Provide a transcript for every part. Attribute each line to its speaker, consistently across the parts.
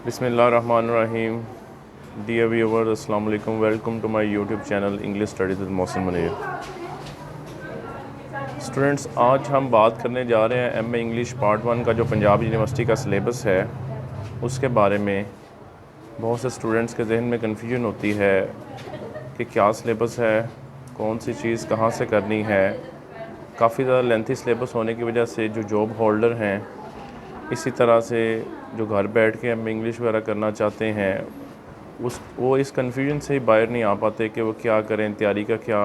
Speaker 1: बिस्मिल्लाहिर्रहमानिर्रहीम। Dear viewers, अस्सलाम वालेकुम। Welcome to my YouTube channel English studies with Mohsin Munir. Students, आज हम बात करने जा रहे हैं एमए इंग्लिश पार्ट 1 का जो पंजाब यूनिवर्सिटी का सिलेबस है उसके बारे में। बहुत से स्टूडेंट्स के जहन में कन्फ्यूजन होती है कि क्या सिलेबस है, कौन सी चीज़ कहाँ से करनी है। काफ़ी ज़्यादा लेंथी सिलेबस होने की वजह से जो जॉब होल्डर हैं, इसी तरह से जो घर बैठ के हम इंग्लिश वगैरह करना चाहते हैं, वो इस कन्फ्यूजन से ही बाहर नहीं आ पाते कि वो क्या करें, तैयारी का क्या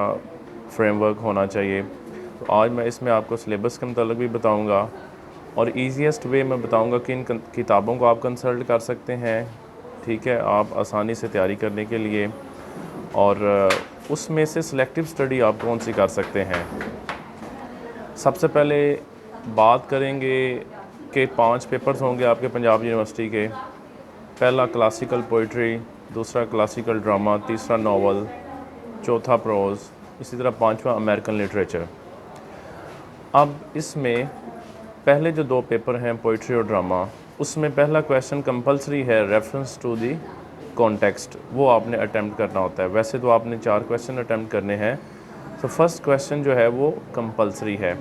Speaker 1: फ्रेमवर्क होना चाहिए। तो आज मैं इसमें आपको सिलेबस के मतलब भी बताऊंगा और ईजीएस्ट वे मैं बताऊंगा कि इन किताबों को आप कंसल्ट कर सकते हैं, ठीक है, आप आसानी से तैयारी करने के लिए। और उसमें से सिलेक्टिव स्टडी आप कौन सी कर सकते हैं। सबसे पहले बात करेंगे कि 5 पेपर्स होंगे आपके पंजाब यूनिवर्सिटी के। पहला क्लासिकल पोइट्री, दूसरा क्लासिकल ड्रामा, तीसरा नावल, चौथा प्रोज़, इसी तरह 5वां अमेरिकन लिटरेचर। अब इसमें पहले जो 2 पेपर हैं पोइट्री और ड्रामा, उसमें पहला क्वेश्चन कंपलसरी है रेफरेंस टू दी कॉन्टेक्स्ट, वो आपने अटैम्प्ट करना होता है। वैसे तो आपने 4 क्वेश्चन अटैम्प्ट करने हैं, तो फर्स्ट क्वेश्चन जो है वो कंपलसरी है।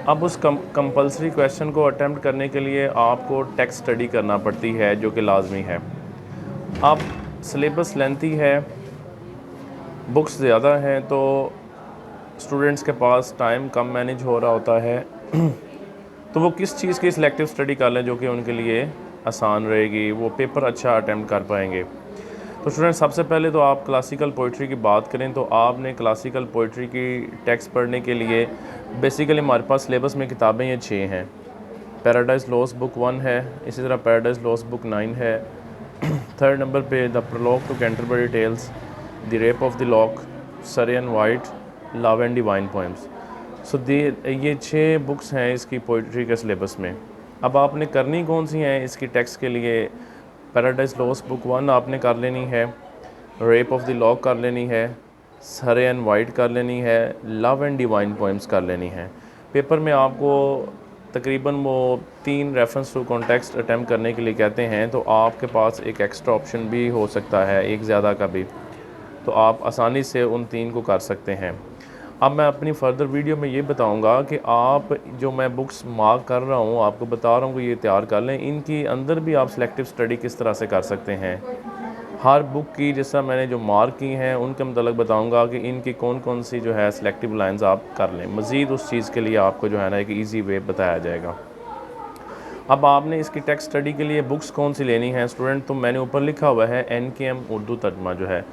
Speaker 1: अब उस कंपलसरी क्वेश्चन को अटैम्प्ट करने के लिए आपको टेक्स्ट स्टडी करना पड़ती है, जो कि लाजमी है। अब सिलेबस लेंथी है, बुक्स ज़्यादा हैं, तो स्टूडेंट्स के पास टाइम कम मैनेज हो रहा होता है तो वो किस चीज़ की सिलेक्टिव स्टडी कर लें जो कि उनके लिए आसान रहेगी, वो पेपर अच्छा अटैम्प्ट कर पाएंगे। तो स्टूडेंट, सबसे पहले तो आप क्लासिकल पोइट्री की बात करें तो आपने क्लासिकल पोइट्री की टेक्स्ट पढ़ने के लिए बेसिकली हमारे पास सिलेबस में किताबें ये 6 हैं। पैराडाइज लॉस्ट बुक 1 है, इसी तरह पैराडाइज लॉस्ट बुक 9 है। 3rd नंबर पे the prologue to Canterbury Tales, the Rape of the Lock, Surrey and Wyatt, love and divine poems. So ये 6 बुक्स हैं इसकी पोइट्री के सिलेबस में। अब आपने करनी कौन सी हैं इसकी टेक्स्ट के लिए। पैराडाइज लॉस्ट बुक 1 आपने कर लेनी है, रेप ऑफ द लॉक कर लेनी है, सरे एंड वाइट कर लेनी है, लव एंड डिवाइन पोएम्स कर लेनी है। पेपर में आपको तकरीबन वो 3 रेफरेंस टू कॉन्टेक्स्ट अटैम्प्ट करने के लिए कहते हैं, तो आपके पास एक एक्स्ट्रा ऑप्शन भी हो सकता है, एक ज़्यादा का भी, तो आप आसानी से उन 3 को कर सकते हैं। अब मैं अपनी फ़र्दर वीडियो में ये बताऊंगा कि आप जो मैं बुक्स मार्क कर रहा हूँ, आपको बता रहा हूँ कि ये तैयार कर लें, इनकी अंदर भी आप सिलेक्टिव स्टडी किस तरह से कर सकते हैं। हर बुक की जैसा मैंने जो मार्क की हैं उनके मतलब बताऊंगा कि इनकी कौन कौन सी जो है सिलेक्टिव लाइंस आप कर लें। मज़ीद उस चीज़ के लिए आपको जो है ना एक ईज़ी वे बताया जाएगा। अब आपने इसकी टेक्स्ट स्टडी के लिए बुक्स कौन सी लेनी है स्टूडेंट, तो मैंने ऊपर लिखा हुआ है NKM उर्दू तर्जमा जो है,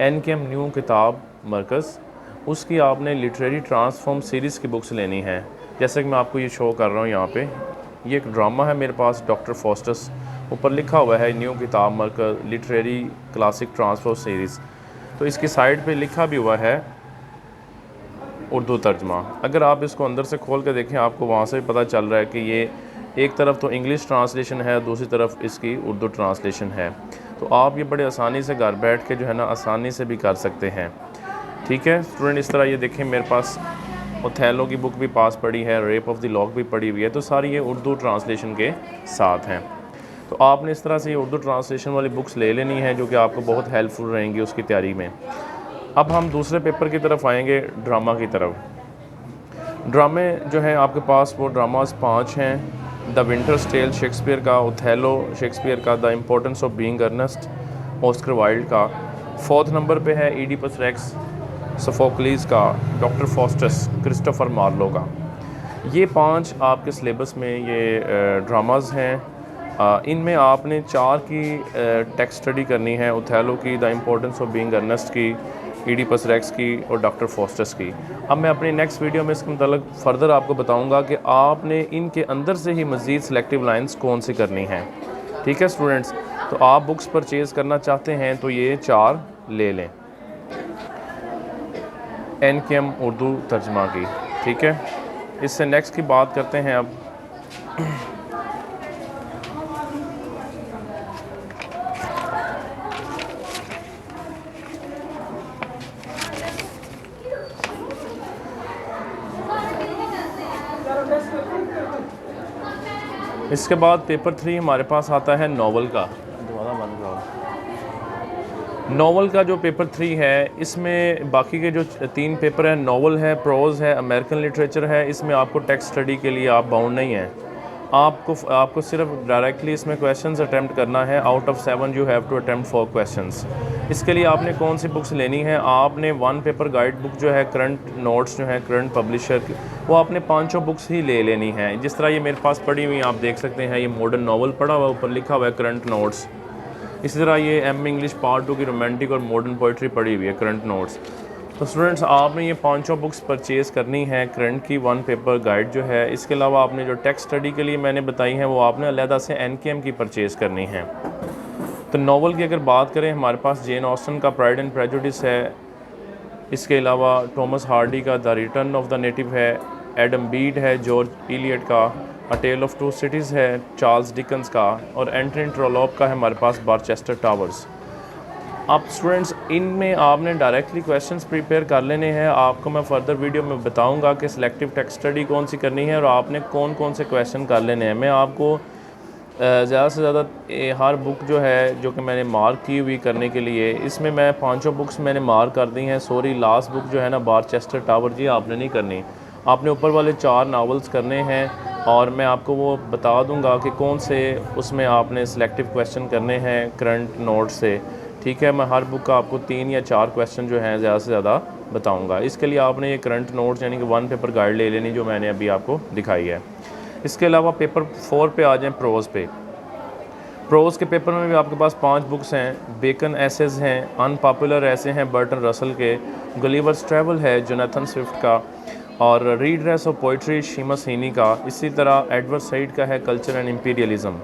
Speaker 1: NKM न्यू किताब मरकज़, उसकी आपने लिटरेरी ट्रांसफॉर्म सीरीज़ की बुक्स लेनी है। जैसे कि मैं आपको ये शो कर रहा हूँ यहाँ पे, ये एक ड्रामा है मेरे पास, डॉक्टर फॉस्टस, ऊपर लिखा हुआ है न्यू किताब मरकज़ लिटरेरी क्लासिक ट्रांसफॉर्म सीरीज़। तो इसकी साइड पे लिखा भी हुआ है उर्दू तर्जमा। अगर आप इसको अंदर से खोल कर देखें, आपको वहाँ से पता चल रहा है कि ये एक तरफ तो इंग्लिश ट्रांसलेशन है, दूसरी तरफ इसकी उर्दू ट्रांसलेशन है। तो आप ये बड़े आसानी से घर बैठ के जो है ना आसानी से भी कर सकते हैं, ठीक है स्टूडेंट। इस तरह ये देखें, मेरे पास ओथेलो की बुक भी पास पड़ी है, रेप ऑफ द लॉक भी पड़ी हुई है, तो सारी ये उर्दू ट्रांसलेशन के साथ हैं। तो आपने इस तरह से ये उर्दू ट्रांसलेशन वाली बुक्स ले लेनी है, जो कि आपको बहुत हेल्पफुल रहेंगी उसकी तैयारी में। अब हम दूसरे पेपर की तरफ आएंगे, ड्रामा की तरफ। ड्रामे जो हैं आपके पास वो ड्रामास 5 हैं। द विंटर्स टेल शेक्सपियर का, ओथेलो शेक्सपियर का, the importance of being earnest Oscar Wilde का, 4th नंबर पे है ईडिपस रेक्स सोफोक्लीज का, डॉक्टर फॉस्टस क्रिस्टोफर मार्लो का। ये 5 आपके सिलेबस में ये ड्रामाज़ हैं। इनमें आपने 4 की टेक्स्ट स्टडी करनी है, ओथेलो की, the importance of being earnest की, ईडिपस रेक्स की और डॉक्टर फॉस्टस की। अब मैं अपनी नेक्स्ट वीडियो में इसके मतलब फ़र्दर आपको बताऊंगा कि आपने इनके अंदर से ही मज़ीद सिलेक्टिव लाइंस कौन सी करनी हैं, ठीक है स्टूडेंट्स। तो आप बुक्स परचेज़ करना चाहते हैं तो ये 4 ले लें, NKM उर्दू तर्जमा की, ठीक है। इससे नेक्स्ट की बात करते हैं अब। इसके बाद पेपर 3 हमारे पास आता है नावल का। वन का। नावल का जो पेपर 3 है, इसमें बाकी के जो 3 पेपर हैं, नावल है, प्रोज़ है, अमेरिकन लिटरेचर है, इसमें आपको टेक्स्ट स्टडी के लिए आप बाउंड नहीं हैं। आपको सिर्फ डायरेक्टली इसमें क्वेश्चंस अटेम्प्ट करना है। Out of 7 you have to attempt 4 questions. इसके लिए आपने कौन सी बुक्स लेनी है? आपने 1 पेपर गाइड बुक जो है, करंट नोट्स जो है करंट पब्लिशर की, वो आपने 5 बुक्स ही ले लेनी है। जिस तरह ये मेरे पास पड़ी हुई आप देख सकते हैं, ये मॉडर्न नावल पड़ा हुआ, ऊपर लिखा हुआ है करंट नोट्स। इसी तरह ये एम इंग्लिश पार्ट 2 की रोमांटिक और मॉडर्न पोइट्री पड़ी हुई है, करंट नोट्स। तो स्टूडेंट्स, आपने ये 5 बुक्स परचेज़ करनी है। करंट की 1 पेपर गाइड जो है, इसके अलावा आपने जो टेक्स्ट स्टडी के लिए मैंने बताई हैं, वो आपने अलहदा से एनकेएम की परचेज़ करनी है। तो नावल की अगर बात करें, हमारे पास जेन ऑस्टन का प्राइड एंड प्रेजुडिस है। इसके अलावा टॉमस हार्डी का the return of the native है। एडम बीड है, जॉर्ज इलियट का अ टेल ऑफ टू सिटीज़ है, चार्ल्स डिकन्स का, और एंटनी ट्रोलॉप का है हमारे पास बारचेस्टर टावर्स। आप स्टूडेंट्स, इनमें आपने डायरेक्टली क्वेश्चंस प्रिपेयर कर लेने हैं। आपको मैं फ़र्दर वीडियो में बताऊंगा कि सिलेक्टिव टेक्स्ट स्टडी कौन सी करनी है और आपने कौन कौन से क्वेश्चन कर लेने हैं। मैं आपको ज़्यादा से ज़्यादा हर बुक जो है, जो कि मैंने मार्क की हुई करने के लिए, इसमें मैं 5 बुक्स मैंने मार्क कर दी हैं। सॉरी, लास्ट बुक जो है ना, बारचेस्टर टावर, जी आपने नहीं करनी। आपने ऊपर वाले 4 नावल्स करने हैं और मैं आपको वो बता दूंगा कि कौन से उसमें आपने सिलेक्टिव क्वेश्चन करने हैं करंट नोट से। ठीक है, मैं हर बुक का आपको 3 या 4 क्वेश्चन जो हैं ज़्यादा से ज़्यादा बताऊंगा। इसके लिए आपने ये करंट नोट्स यानी कि 1 पेपर गाइड ले लेनी, जो मैंने अभी आपको दिखाई है। इसके अलावा पेपर 4 पे आ जाएं, प्रोज़ पे। प्रोज़ के पेपर में भी आपके पास 5 बुक्स हैं। बेकन एसेज हैं, अनपॉपुलर ऐसे हैं बर्टन रसल के, गलीवर्स ट्रैवल है जोनाथन स्विफ्ट का, और read race of poetry Sheamus हीनी का। इसी तरह एडवर्ड सईद का है कल्चर एंड इम्पीरियलिज्म।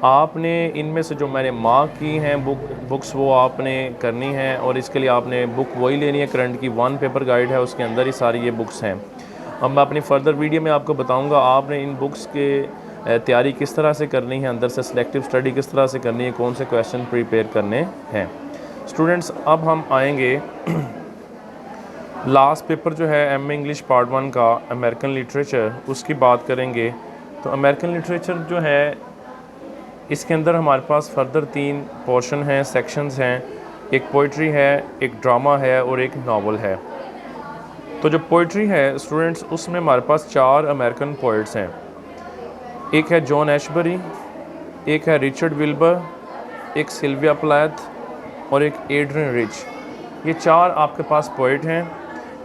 Speaker 1: आपने इनमें से जो मैंने मार्क की हैं बुक्स, वो आपने करनी है और इसके लिए आपने बुक वही लेनी है। करंट की 1 पेपर गाइड है, उसके अंदर ही सारी ये बुक्स हैं। अब मैं अपनी फ़र्दर वीडियो में आपको बताऊंगा आपने इन बुक्स के तैयारी किस तरह से करनी है, अंदर से सिलेक्टिव स्टडी किस तरह से करनी है, कौन से क्वेश्चन प्रिपेयर करने हैं। स्टूडेंट्स, अब हम आएंगे लास्ट पेपर जो है एम इंग्लिश पार्ट 1 का, अमेरिकन लिटरेचर, उसकी बात करेंगे। तो अमेरिकन लिटरेचर जो है, इसके अंदर हमारे पास फर्दर 3 पोर्शन हैं, सेक्शंस हैं। एक पोइट्री है, एक ड्रामा है और एक नावल है। तो जो पोइट्री है स्टूडेंट्स, उसमें हमारे पास 4 अमेरिकन पोइट्स हैं। एक है जॉन एशबरी, एक है रिचर्ड विल्बर, एक सिल्विया प्लैथ और एक एड्रियन रिच। ये 4 आपके पास पोइट हैं।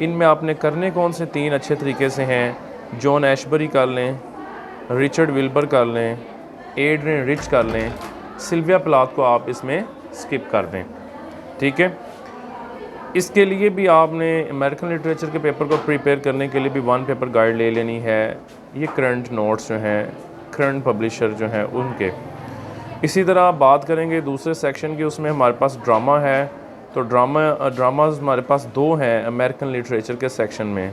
Speaker 1: इनमें आपने करने कौन से 3 अच्छे तरीके से हैं? जॉन एशबरी कर लें, रिचर्ड विल्बर कर लें, एड्रियन रिच कर लें, सिल्विया प्लैथ को आप इसमें स्किप कर दें। ठीक है, इसके लिए भी आपने अमेरिकन लिटरेचर के पेपर को प्रिपेयर करने के लिए भी 1 पेपर गाइड ले लेनी है। ये करंट नोट्स जो हैं, करंट पब्लिशर जो हैं उनके। इसी तरह बात करेंगे दूसरे सेक्शन की, उसमें हमारे पास ड्रामा है। तो ड्रामाज हमारे पास 2 हैं अमेरिकन लिटरेचर के सेक्शन में,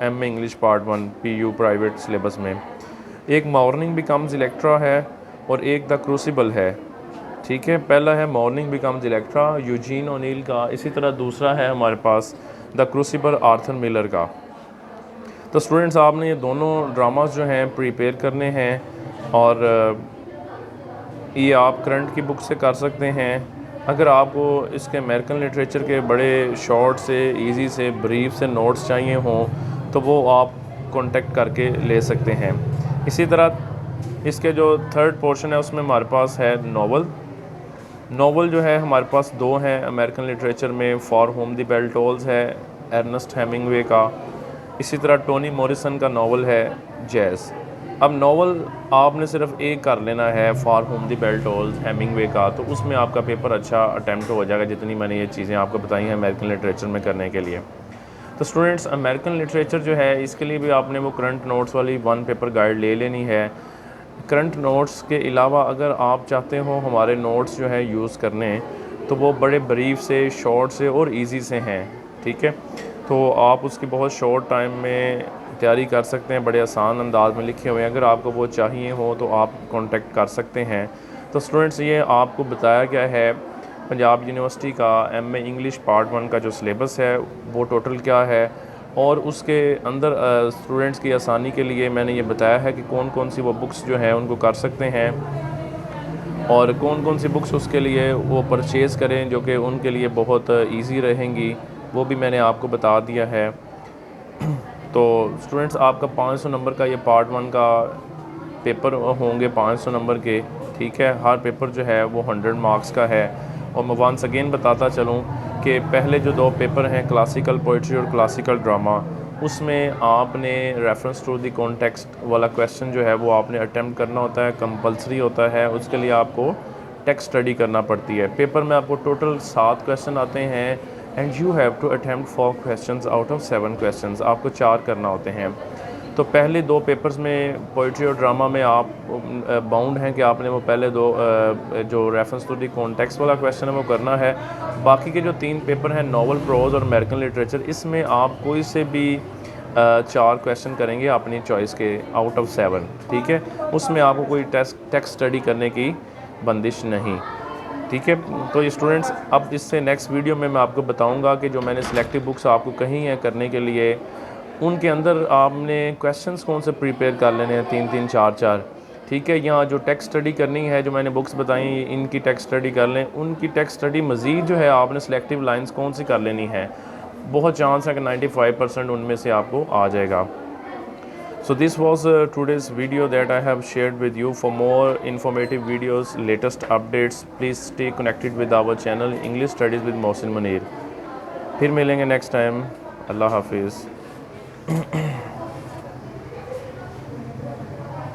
Speaker 1: M English part 1 PU private syllabus में। एक मॉर्निंग बिकम्स इलेक्ट्रा है और एक द क्रूसिबल है। ठीक है, पहला है mourning becomes Electra, Eugene O'Neill का। इसी तरह दूसरा है हमारे पास द क्रूसिबल, आर्थर मिलर का। तो स्टूडेंट्स, आपने ये दोनों ड्रामास जो हैं प्रिपेयर करने हैं और ये आप करंट की बुक से कर सकते हैं। अगर आपको इसके अमेरिकन लिटरेचर के बड़े शॉर्ट से, इजी से, ब्रीफ से नोट्स चाहिए हों तो वो आप कांटेक्ट करके ले सकते हैं। इसी तरह इसके जो 3rd पोर्शन है, उसमें हमारे पास है नावल जो है हमारे पास 2 हैं अमेरिकन लिटरेचर में। For whom the bell tolls है अर्नेस्ट हेमिंगवे का। इसी तरह टोनी मॉरिसन का नावल है जैज़। अब नावल आपने सिर्फ एक कर लेना है, for whom the bell tolls Hemingway का, तो उसमें आपका पेपर अच्छा अटैम्प्ट हो जाएगा, जितनी मैंने ये चीज़ें आपको बताई हैं अमेरिकन लिटरेचर में करने के लिए। तो स्टूडेंट्स, अमेरिकन लिटरेचर जो है, इसके लिए भी आपने वो करंट नोट्स वाली 1 पेपर गाइड ले लेनी है। करंट नोट्स के अलावा अगर आप चाहते हो हमारे नोट्स जो है यूज़ करने, तो वो बड़े ब्रीफ से, शॉर्ट से और इजी से हैं। ठीक है, तो आप उसकी बहुत शॉर्ट टाइम में तैयारी कर सकते हैं, बड़े आसान अंदाज में लिखे हुए हैं। अगर आपको वो चाहिए हो तो आप कांटेक्ट कर सकते हैं। तो स्टूडेंट्स, ये आपको बताया गया है पंजाब यूनिवर्सिटी का MA इंग्लिश पार्ट 1 का जो सिलेबस है वो टोटल क्या है, और उसके अंदर स्टूडेंट्स की आसानी के लिए मैंने ये बताया है कि कौन कौन सी वो बुक्स जो हैं उनको कर सकते हैं। और कौन कौन सी बुक्स उसके लिए वो परचेज़ करें जो कि उनके लिए बहुत ईजी रहेंगी, वो भी मैंने आपको बता दिया है। तो स्टूडेंट्स, आपका 500 नंबर का ये पार्ट 1 का पेपर होंगे 500 नंबर के, ठीक है। हर पेपर जो है वो 100 मार्क्स का है। और मैं वंस अगेन बताता चलूँ कि पहले जो 2 पेपर हैं, क्लासिकल पोइट्री और क्लासिकल ड्रामा, उसमें आपने रेफरेंस टू द कॉन्टेक्स्ट वाला क्वेश्चन जो है वो आपने अटेम्प्ट करना होता है, कंपलसरी होता है। उसके लिए आपको टेक्स्ट स्टडी करना पड़ती है। पेपर में आपको टोटल 7 क्वेश्चन आते हैं and you have to attempt 4 questions out of 7 questions, आपको 4 करना होते हैं। तो पहले 2 पेपर्स में पोइट्री और ड्रामा में आप बाउंड हैं कि आपने वो पहले 2 जो रेफरेंस टू द कॉन्टेक्स्ट वाला क्वेश्चन है वो करना है। बाकी के जो 3 पेपर हैं, नॉवल, प्रोज और अमेरिकन लिटरेचर, इसमें आप कोई से भी 4 क्वेश्चन करेंगे अपनी चॉइस के आउट ऑफ 7, ठीक है। उसमें आपको कोई टेक्स्ट स्टडी करने की बंदिश नहीं, ठीक है। तो ये स्टूडेंट्स, अब इससे नेक्स्ट वीडियो में मैं आपको बताऊंगा कि जो मैंने सिलेक्टिव बुक्स आपको कही हैं करने के लिए, उनके अंदर आपने क्वेश्चंस कौन से प्रिपेयर कर लेने हैं, 3-3, 4-4, ठीक है। यहाँ जो टेक्स्ट स्टडी करनी है, जो मैंने बुक्स बताई, इनकी टेक्स्ट स्टडी कर लें। उनकी टेक्स्ट स्टडी मज़ीद जो है आपने सिलेक्टिव लाइंस कौन सी कर लेनी है, बहुत चांस है कि 95% उनमें से आपको आ जाएगा। So this was today's video that I have shared with you. For more informative videos, latest updates, please stay connected with our channel English Studies with Mohsin Munir. फिर मिलेंगे नेक्स्ट टाइम। अल्लाह हाफिज़।